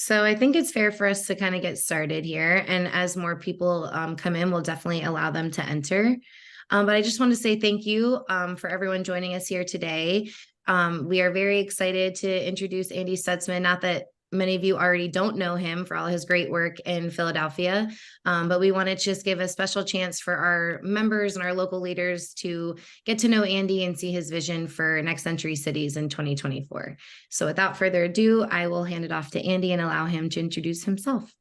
So I think it's fair for us to kind of get started here. And as more people come in, we'll definitely allow them to enter. But I just want to say thank you for everyone joining us here today. We are very excited to introduce Andy Stutzman. Not that many of you already don't know him for all his great work in Philadelphia, but we want to just give a special chance for our members and our local leaders to get to know Andy and see his vision for Next Century Cities in 2024. So without further ado, I will hand it off to Andy and allow him to introduce himself.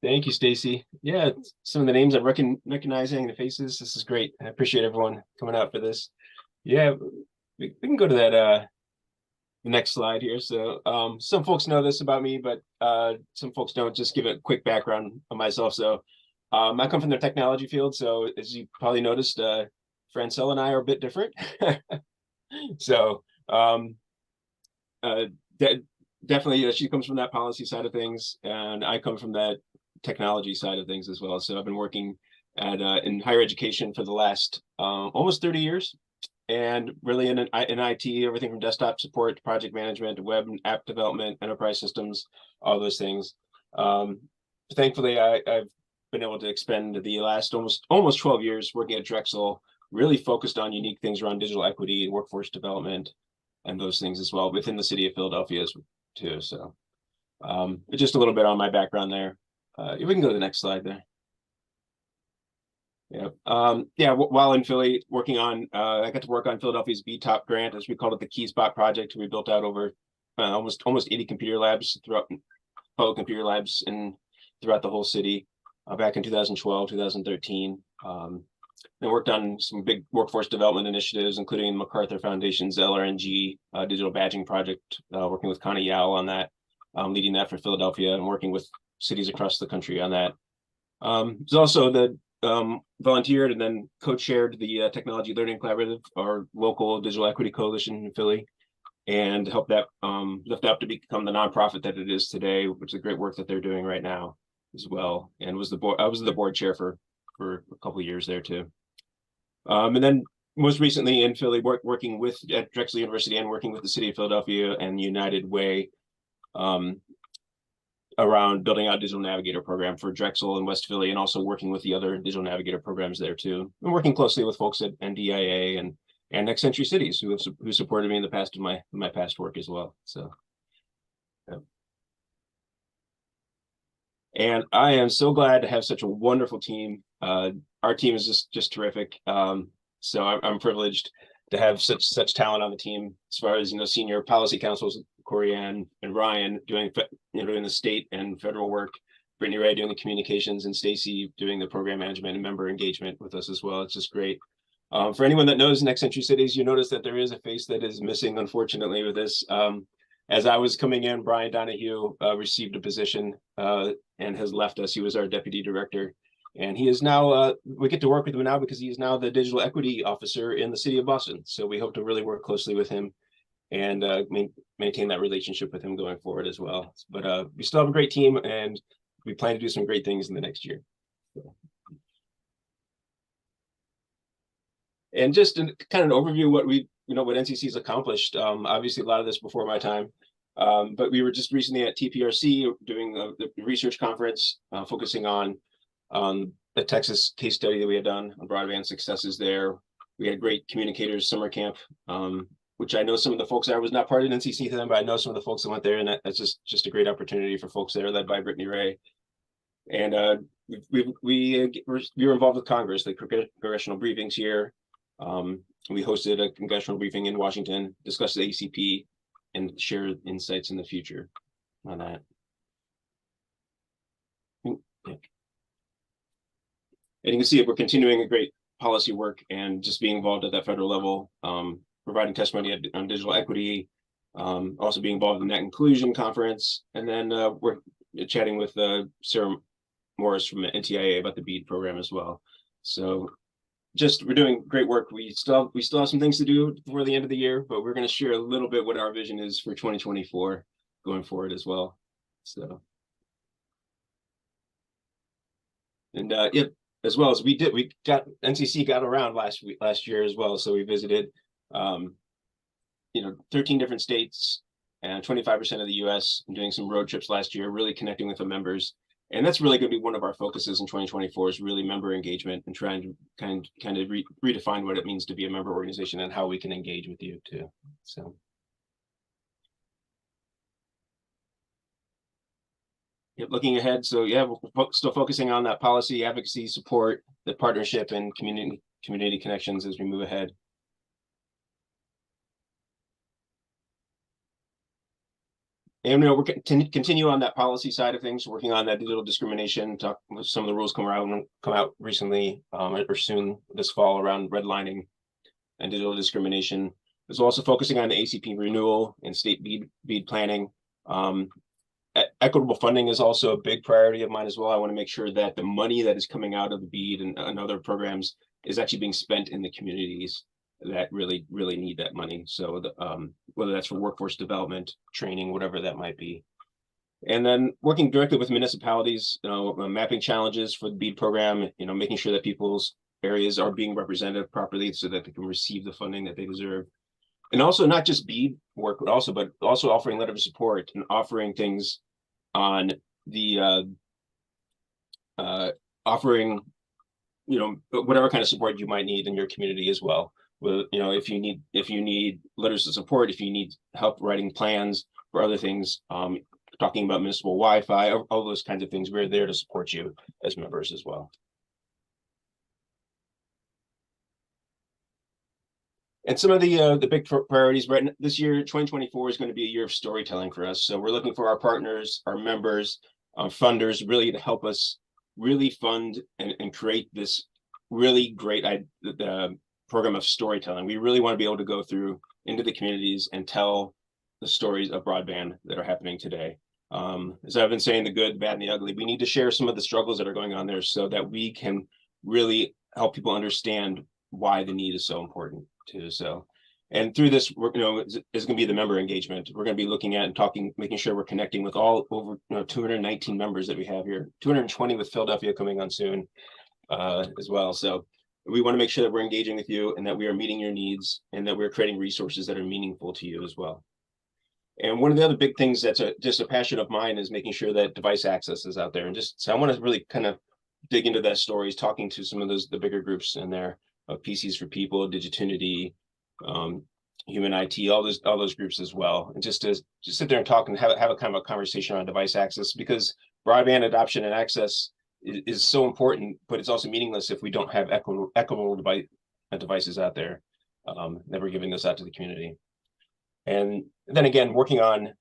Thank you, Stacy. Yeah, some of the names I'm recognizing, the faces. This is great. I appreciate everyone coming out for this. Yeah, we can go to that the next slide here. So some folks know this about me, but some folks don't. Just give a quick background on myself. So I come from the technology field. So as you probably noticed, Francelle and I are a bit different. So definitely she comes from that policy side of things, and I come from that technology side of things as well. So I've been working at in higher education for the last almost 30 years, and really in IT, everything from desktop support to project management, web and app development, enterprise systems, all those things. Thankfully, I've been able to expend the last almost 12 years working at Drexel, really focused on unique things around digital equity, workforce development, and those things as well within the city of Philadelphia too. So just a little bit on my background there. We can go to the next slide there. Yeah. While in Philly working on, I got to work on Philadelphia's BTOP grant, as we called it, the Key Spot project. We built out over almost 80 computer labs throughout public computer labs throughout the whole city back in 2012, 2013. And worked on some big workforce development initiatives, including MacArthur Foundation's LRNG digital badging project, working with Connie Yao on that, leading that for Philadelphia and working with cities across the country on that. There's also the volunteered and then co-chaired the Technology Learning Collaborative, our local digital equity coalition in Philly, and helped that lift up to become the nonprofit that it is today, which is great work that they're doing right now as well. And I was the board chair for a couple of years there too. And then most recently in Philly, working at Drexel University and working with the city of Philadelphia and United Way around building out digital navigator program for Drexel and West Philly, and also working with the other digital navigator programs there too. And working closely with folks at NDIA and Next Century Cities who supported me in the past in my past work as well. So yeah. And I am so glad to have such a wonderful team. Our team is just terrific. So I'm privileged to have such talent on the team, as far as senior policy councils, Corianne and Ryan doing the state and federal work, Brittany Ray doing the communications, and Stacy doing the program management and member engagement with us as well. It's just great. For anyone that knows Next Century Cities, you notice that there is a face that is missing, unfortunately, with this. As I was coming in, Brian Donahue received a position and has left us. He was our deputy director. And he is now, we get to work with him now because he is now the digital equity officer in the city of Boston. So we hope to really work closely with him and maintain that relationship with him going forward as well. But we still have a great team, and we plan to do some great things in the next year. So. And just kind of an overview of what what NCC has accomplished. Obviously, a lot of this before my time. But we were just recently at TPRC doing the research conference, focusing on the Texas case study that we had done on broadband successes there. We had great communicators summer camp, which I know some of the folks there. I was not part of NCC then, but I know some of the folks that went there, and that's just a great opportunity for folks there, led by Brittany Ray. And we were involved with Congress, the congressional briefings here. We hosted a congressional briefing in Washington, discussed the ACP, and shared insights in the future on that. And you can see we're continuing a great policy work and just being involved at that federal level, providing testimony on digital equity, also being involved in that inclusion conference. And then we're chatting with Sarah Morris from NTIA about the BEAD program as well. So we're doing great work. We still have some things to do before the end of the year, but we're going to share a little bit what our vision is for 2024 going forward as well. So, and as well as NCC got around last year as well. So we visited, 13 different states and 25% of the US, and doing some road trips last year, really connecting with the members. And that's really going to be one of our focuses in 2024 is really member engagement and trying to kind of redefine what it means to be a member organization and how we can engage with you too. So. Yep, looking ahead. So yeah, we're still focusing on that policy, advocacy, support, the partnership, and community connections as we move ahead. And we're continue on that policy side of things, working on that digital discrimination. Talk with some of the rules come out recently or soon this fall around redlining and digital discrimination. There's also focusing on the ACP renewal and state bead planning. Equitable funding is also a big priority of mine as well. I want to make sure that the money that is coming out of the bead and other programs is actually being spent in the communities that really need that money. So whether that's for workforce development, training, whatever that might be. And then working directly with municipalities, mapping challenges for the BEAD program, making sure that people's areas are being represented properly so that they can receive the funding that they deserve. And also not just BEAD work, but also offering letter of support and offering things on the offering, whatever kind of support you might need in your community as well. Well, if you need letters of support, if you need help writing plans for other things, talking about municipal Wi-Fi, all those kinds of things, we're there to support you as members as well. And some of the big priorities right this year, 2024 is going to be a year of storytelling for us. So we're looking for our partners, our members, funders, really to help us really fund and create this really great program of storytelling. We really want to be able to go through into the communities and tell the stories of broadband that are happening today. As I've been saying, the good, bad, and the ugly, we need to share some of the struggles that are going on there so that we can really help people understand why the need is so important too. So, and through this, is going to be the member engagement. We're going to be looking at and talking, making sure we're connecting with all over 219 members that we have here, 220 with Philadelphia coming on soon as well. So we want to make sure that we're engaging with you and that we are meeting your needs and that we're creating resources that are meaningful to you as well. And one of the other big things that's just a passion of mine is making sure that device access is out there. And so I want to really kind of dig into that stories, talking to some of the bigger groups in there of PCs for People, Digitunity, Human IT, all those groups as well. And just sit there and talk and have a kind of a conversation on device access, because broadband adoption and access is so important, but it's also meaningless if we don't have equitable devices out there that we're giving those out to the community. And then again, working on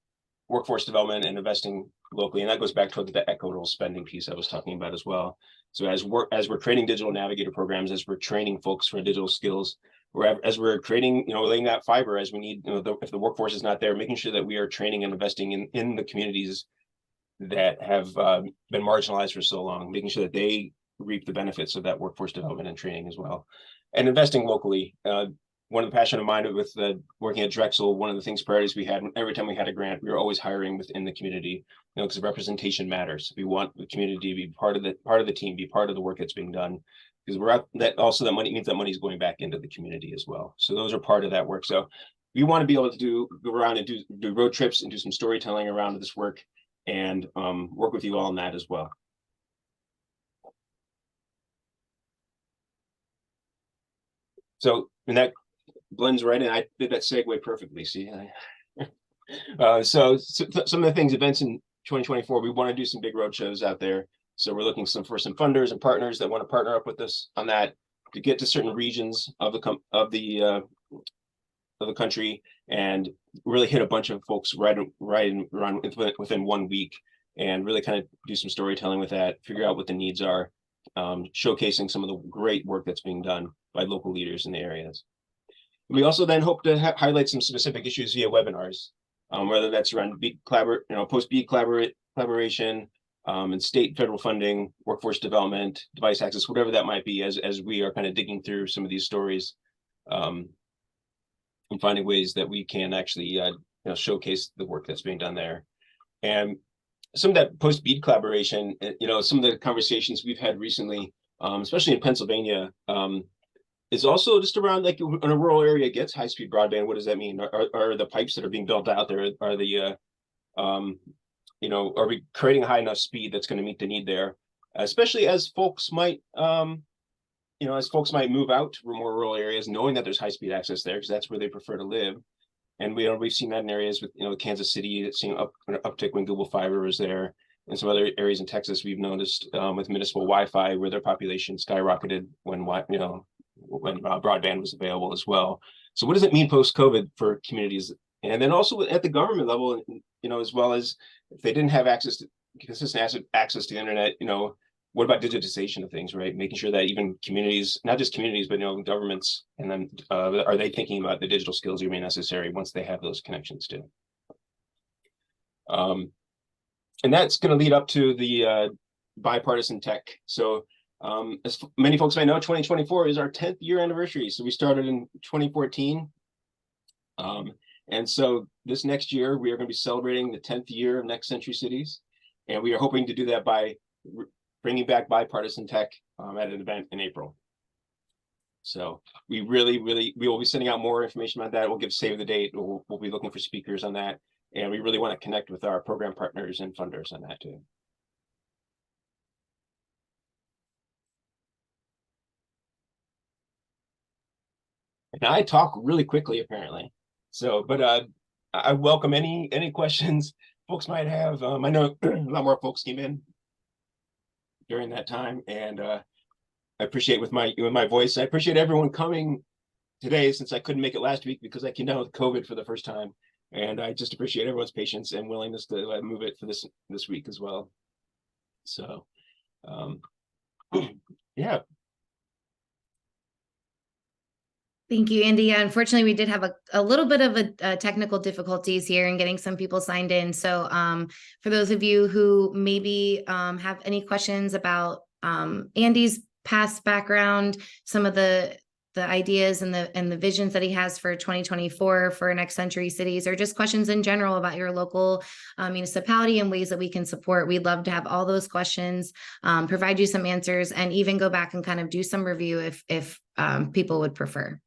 workforce development and investing locally, and that goes back to the equitable spending piece I was talking about as well. So as we're creating digital navigator programs, as we're training folks for digital skills, as we're creating, laying that fiber, as we need, if the workforce is not there, making sure that we are training and investing in the communities that have been marginalized for so long, making sure that they reap the benefits of that workforce development and training as well, and investing locally. One of the passion of mine with working at Drexel, one of the priorities we had every time we had a grant, we were always hiring within the community, because representation matters. We want the community to be part of the team, be part of the work that's being done, because that money means that money is going back into the community as well. So those are part of that work. So we want to be able to go around and do road trips and do some storytelling around this work, and work with you all on that as well. So, and that blends right in. I did that segue perfectly. See, so some of the events in 2024, we want to do some big road shows out there. So we're looking for some funders and partners that want to partner up with us on that to get to certain regions of the country and really hit a bunch of folks right within 1 week, and really kind of do some storytelling with that, figure out what the needs are, showcasing some of the great work that's being done by local leaders in the areas. We also then hope to highlight some specific issues via webinars, whether that's around post-BEAD collaboration, and state and federal funding, workforce development, device access, whatever that might be, as we are kind of digging through some of these stories, and finding ways that we can actually showcase the work that's being done there. And some of that post-BEAD collaboration, some of the conversations we've had recently, especially in Pennsylvania, is also just around, like, when a rural area gets high-speed broadband, what does that mean? Are the pipes that are being built out there, are the are we creating a high enough speed that's going to meet the need there? Especially as folks might move out to more rural areas, knowing that there's high-speed access there because that's where they prefer to live. And we've seen that in areas with Kansas City, it's seen an uptick when Google Fiber was there, and some other areas in Texas we've noticed with municipal Wi-Fi where their population skyrocketed when broadband was available as well. So what does it mean post-COVID for communities? And then also at the government level, as well as if they didn't have consistent access to the internet, what about digitization of things, right? Making sure that even communities, not just communities, but governments, and then are they thinking about the digital skills that may be necessary once they have those connections too? And that's going to lead up to the bipartisan tech. So as many folks may know, 2024 is our 10th year anniversary. So we started in 2014. And so this next year, we are going to be celebrating the 10th year of Next Century Cities. And we are hoping to do that by bringing back bipartisan tech at an event in April. So we will be sending out more information about that. We'll give save the date. We'll be looking for speakers on that. And we really want to connect with our program partners and funders on that too. And I talk really quickly, apparently. So, but I welcome any questions folks might have. I know a lot more folks came in during that time, and I appreciate with my voice. I appreciate everyone coming today, since I couldn't make it last week because I came down with COVID for the first time, and I just appreciate everyone's patience and willingness to move it for this week as well. So, yeah. Thank you, Andy. Yeah, unfortunately, we did have a little bit of a technical difficulties here in getting some people signed in. So for those of you who maybe have any questions about Andy's past background, some of the ideas and the visions that he has for 2024 for Next Century Cities, or just questions in general about your local municipality and ways that we can support, we'd love to have all those questions, provide you some answers, and even go back and kind of do some review if people would prefer.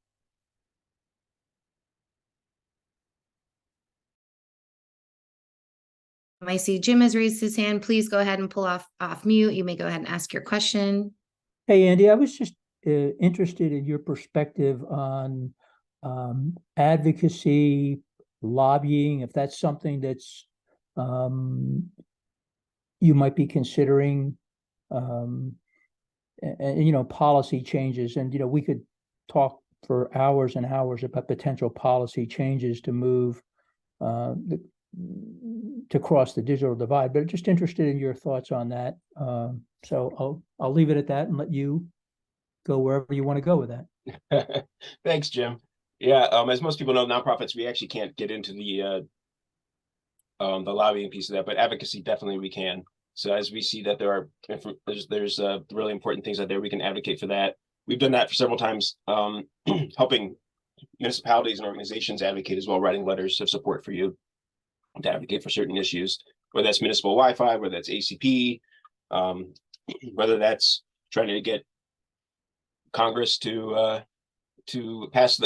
I see Jim has raised his hand. Please go ahead and pull off mute. You may go ahead and ask your question. Hey, Andy, I was just interested in your perspective on advocacy, lobbying, if that's something that's you might be considering, and policy changes. And, we could talk for hours and hours about potential policy changes to move to cross the digital divide, but just interested in your thoughts on that. So I'll leave it at that and let you go wherever you want to go with that. Thanks, Jim. Yeah, as most people know, nonprofits, we actually can't get into the lobbying piece of that, but advocacy definitely we can. So as we see that there's really important things out there, we can advocate for that. We've done that for several times, helping municipalities and organizations advocate as well, writing letters of support for you to advocate for certain issues, whether that's municipal Wi-Fi, whether that's ACP, whether that's trying to get Congress to pass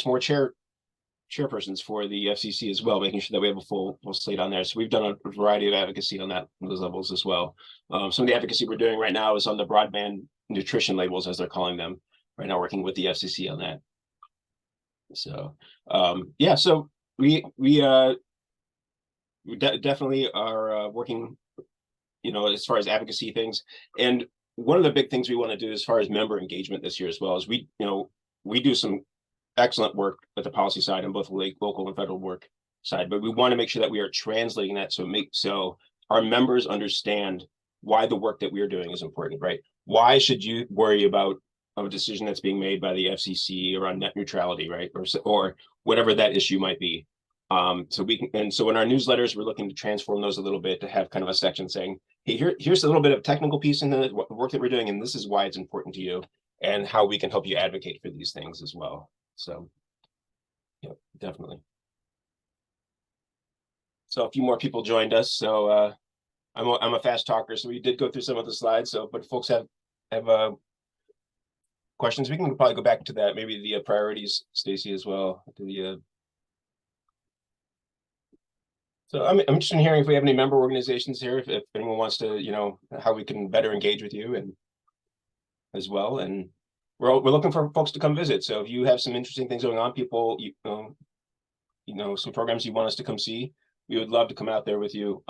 more chairpersons for the FCC as well, making sure that we have a full slate on there. So we've done a variety of advocacy on those levels as well. Some of the advocacy we're doing right now is on the broadband nutrition labels, as they're calling them right now, working with the FCC on that. So yeah, so we definitely are working, as far as advocacy things. And one of the big things we want to do as far as member engagement this year as well is we do some excellent work at the policy side on both local and federal work side, but we want to make sure that we are translating that so our members understand why the work that we are doing is important, right? Why should you worry about a decision that's being made by the FCC around net neutrality, right? Or whatever that issue might be. So in our newsletters, we're looking to transform those a little bit to have kind of a section saying, hey, here's a little bit of technical piece in the work that we're doing, and this is why it's important to you and how we can help you advocate for these things as well. So, yeah, definitely. So a few more people joined us. So I'm a fast talker, so we did go through some of the slides. So, but folks have questions, we can probably go back to that, maybe the priorities, Stacy, as well. To the so I'm interested in hearing if we have any member organizations here, if anyone wants to, you know, how we can better engage with you and as well. And we're looking for folks to come visit. So if you have some interesting things going on, people, you know, some programs you want us to come see, we would love to come out there with you.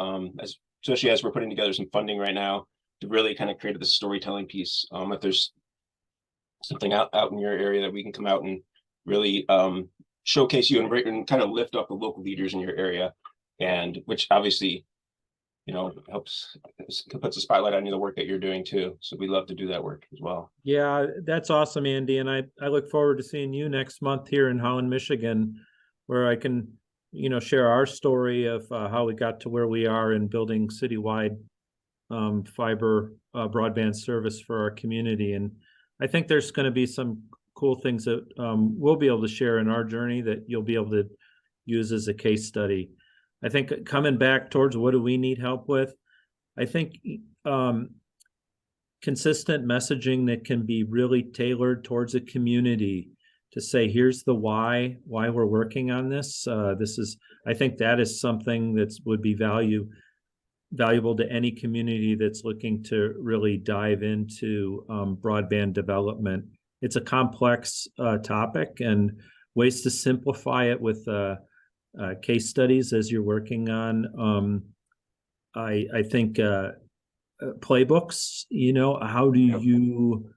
Especially as we're putting together some funding right now to really kind of create the storytelling piece. If there's something out in your area that we can come out and really showcase you and kind of lift up the local leaders in your area, and which obviously, you know, puts a spotlight on the work that you're doing too. So we love to do that work as well. Yeah, that's awesome, Andy. And I look forward to seeing you next month here in Holland, Michigan, where I can, you know, share our story of how we got to where we are in building citywide fiber broadband service for our community. And I think there's going to be some cool things that we'll be able to share in our journey that you'll be able to use as a case study. I think coming back towards what do we need help with, I think consistent messaging that can be really tailored towards a community to say, here's the why we're working on this. I think that is something that would be valuable to any community that's looking to really dive into broadband development. It's a complex topic, and ways to simplify it with case studies as you're working on. I think playbooks, you know, how do you,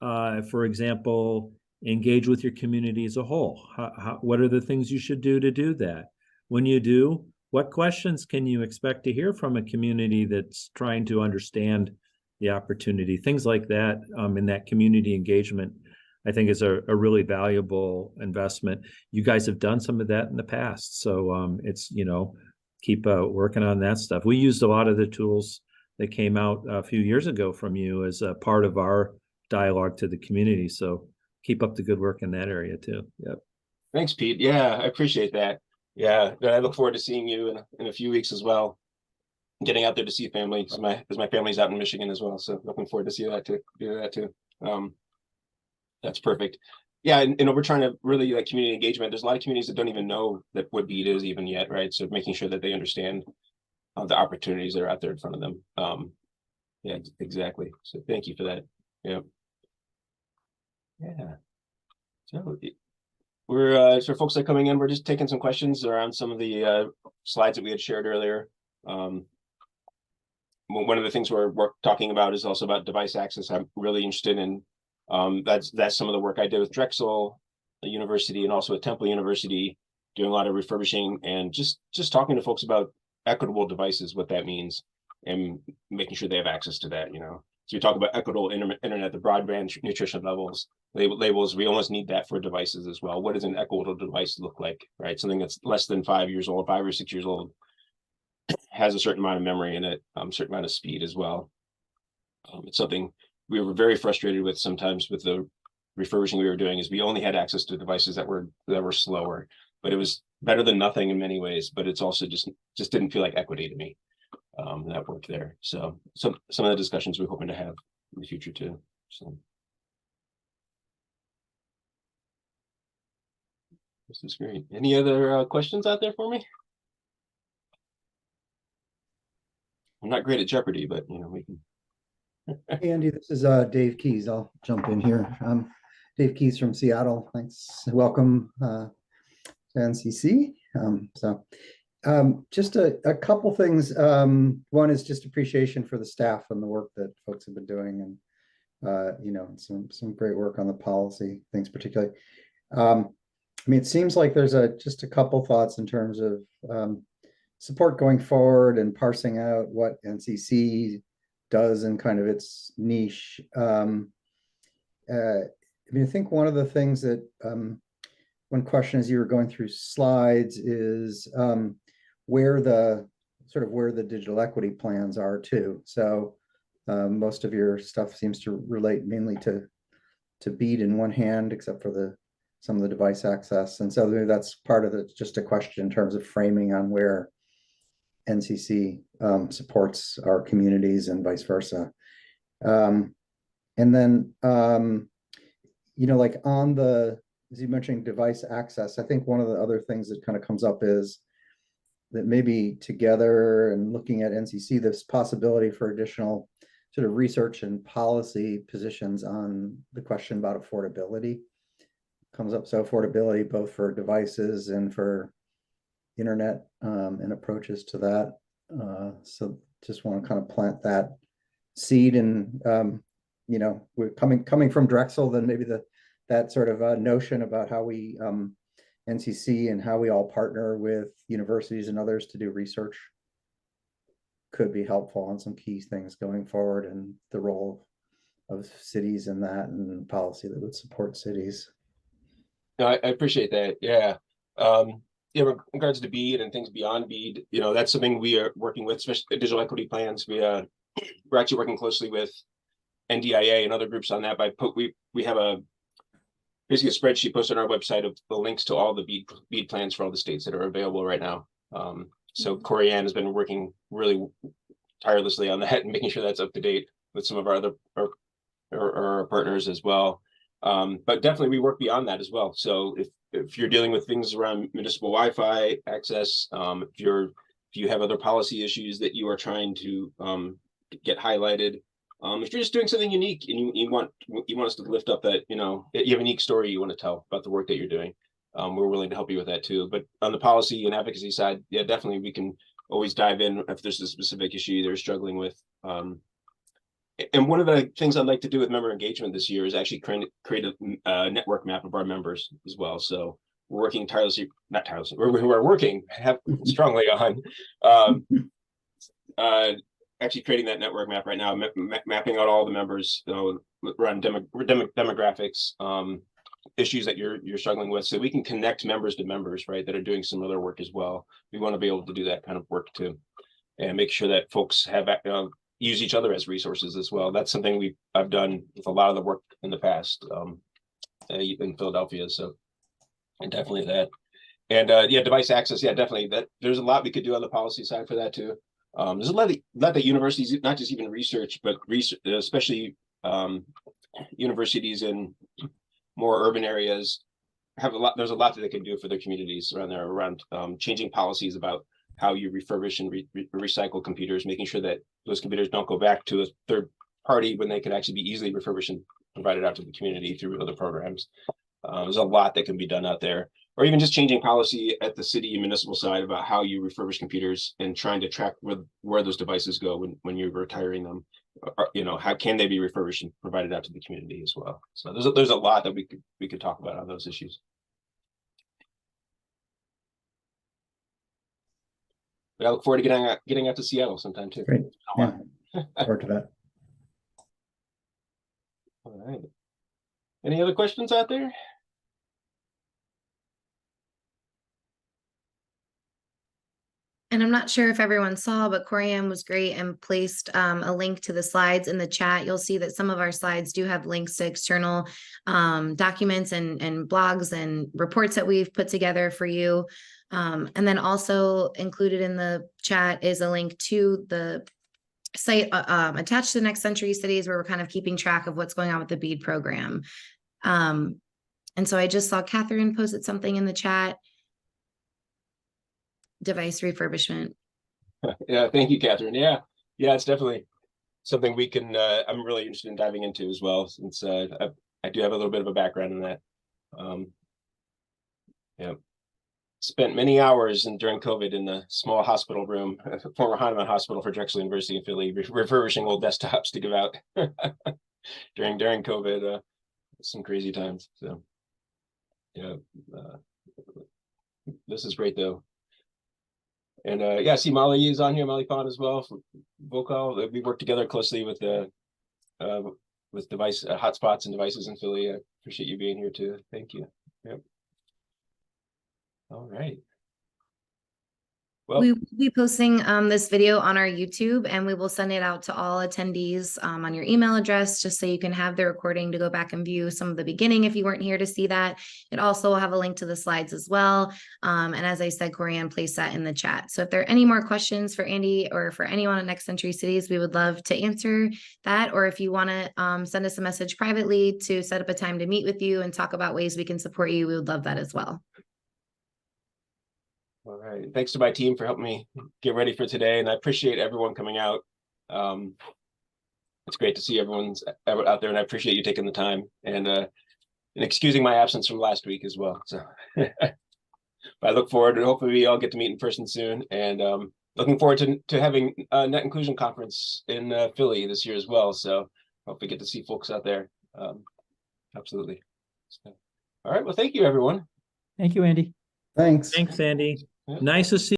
for example, engage with your community as a whole? What are the things you should do to do that? When you do, what questions can you expect to hear from a community that's trying to understand the opportunity? Things like that in that community engagement, I think is a really valuable investment. You guys have done some of that in the past. So it's, you know, keep working on that stuff. We used a lot of the tools that came out a few years ago from you as a part of our dialogue to the community. So keep up the good work in that area too. Yep. Thanks, Pete. Yeah, I appreciate that. Yeah, I look forward to seeing you in a few weeks as well. Getting out there to see family, because my family's out in Michigan as well. So looking forward to see that too. Do that too. That's perfect. Yeah, and you know, we're trying to really like community engagement. There's a lot of communities that don't even know that what BEAD is even yet, right? So making sure that they understand the opportunities that are out there in front of them. Yeah, exactly. So thank you for that. Yeah. Yeah. So we're for folks that are coming in, we're just taking some questions around some of the slides that we had shared earlier. One of the things we're talking about is also about device access. I'm really interested in that's some of the work I did with Drexel University and also at Temple University, doing a lot of refurbishing and just talking to folks about equitable devices, what that means, and making sure they have access to that, you know. So we talk about equitable internet, the broadband nutrition labels, we almost need that for devices as well. What does an equitable device look like, right? Something that's less than 5 years old, 5 or 6 years old, has a certain amount of memory in it, certain amount of speed as well. It's something we were very frustrated with sometimes with the refurbishing we were doing, is we only had access to devices that were slower, but it was better than nothing in many ways, but it's also just didn't feel like equity to me, that work there. So some of the discussions we're hoping to have in the future too. So this is great. Any other questions out there for me? I'm not great at Jeopardy, but you know, we can. Andy, this is Dave Keys. I'll jump in here. Dave Keys from Seattle. Thanks. Welcome to NCC. Just a couple things. One is just appreciation for the staff and the work that folks have been doing, and you know, some great work on the policy things particularly. I mean, it seems like there's just a couple thoughts in terms of support going forward and parsing out what NCC does in kind of its niche. I mean, I think one of the things that one question as you were going through slides is where the digital equity plans are too. So most of your stuff seems to relate mainly to BEAD in one hand, except for some of the device access. And so that's part of it, just a question in terms of framing on where NCC supports our communities and vice versa. And then, like on the, as you mentioned, device access, I think one of the other things that kind of comes up is that maybe together and looking at NCC, this possibility for additional sort of research and policy positions on the question about affordability comes up. So affordability, both for devices and for internet and approaches to that. So just want to kind of plant that seed, and we're coming from Drexel, then maybe that sort of notion about how we NCC and how we all partner with universities and others to do research could be helpful on some key things going forward, and the role of cities in that, and policy that would support cities. No, I appreciate that. Yeah. In regards to BEAD and things beyond BEAD, that's something we are working with, especially digital equity plans. We're actually working closely with NDIA and other groups on that. We have basically a spreadsheet posted on our website of the links to all the BEAD plans for all the states that are available right now. So Corey Ann has been working really tirelessly on that and making sure that's up to date with some of our other our partners as well. But definitely we work beyond that as well. So if you're dealing with things around municipal Wi-Fi access, if you have other policy issues that you are trying to get highlighted, if you're just doing something unique and you want us to lift up that, you have a unique story you want to tell about the work that you're doing, we're willing to help you with that too. But on the policy and advocacy side, yeah, definitely we can always dive in if there's a specific issue they're struggling with. And one of the things I'd like to do with member engagement this year is actually create a network map of our members as well. So we're working we're working strongly on actually creating that network map right now, mapping out all the members around demographics, issues that you're struggling with, so we can connect members to members, right, that are doing some other work as well. We want to be able to do that kind of work too, and make sure that folks have use each other as resources as well. That's something I've done with a lot of the work in the past in Philadelphia. So, and definitely that. And yeah, device access. Yeah, definitely that. There's a lot we could do on the policy side for that too. There's a lot that universities, not just even research, but especially universities in more urban areas have a lot. There's a lot that they can do for their communities around there, around changing policies about how you refurbish and recycle computers, making sure that those computers don't go back to a third party when they could actually be easily refurbished and provided out to the community through other programs. There's a lot that can be done out there, or even just changing policy at the city and municipal side about how you refurbish computers and trying to track where those devices go when you're retiring them. How can they be refurbished and provided out to the community as well? So there's a lot that we could talk about on those issues. But I look forward to getting out to Seattle sometime too. Great. Yeah. Forward to that. All right. Any other questions out there? And I'm not sure if everyone saw, but Corianne was great and placed a link to the slides in the chat. You'll see that some of our slides do have links to external documents and blogs and reports that we've put together for you. And then also included in the chat is a link to the site attached to the Next Century Cities, where we're kind of keeping track of what's going on with the BEAD program. And so I just saw Catherine posted something in the chat. Device refurbishment. Yeah, thank you, Catherine. Yeah, it's definitely something we can. I'm really interested in diving into as well, since I do have a little bit of a background in that. Yeah, spent many hours during COVID in the small hospital room, former Hahnemann Hospital for Drexel University in Philly, refurbishing old desktops to give out during COVID. Some crazy times. So, yeah, this is great though. And yeah, I see Molly is on here, Molly Pond as well from Vocal. We work together closely with device hotspots and devices in Philly. I appreciate you being here too. Thank you. Yep. All right. Well, We will be posting this video on our YouTube, and we will send it out to all attendees on your email address, just so you can have the recording to go back and view some of the beginning if you weren't here to see that. It also will have a link to the slides as well. And as I said, Corianne placed that in the chat. So if there are any more questions for Andy or for anyone at Next Century Cities, we would love to answer that. Or if you want to send us a message privately to set up a time to meet with you and talk about ways we can support you, we would love that as well. all right. Thanks to my team for helping me get ready for today, and I appreciate everyone coming out. It's great to see everyone's out there, and I appreciate you taking the time and excusing my absence from last week as well. So I look forward, and hopefully we all get to meet in person soon. And looking forward to having a Net Inclusion Conference in Philly this year as well. So hope we get to see folks out there. Absolutely. So, all right. Well, thank you, everyone. Thank you, Andy. Thanks. Thanks, Andy. Yeah. Nice to see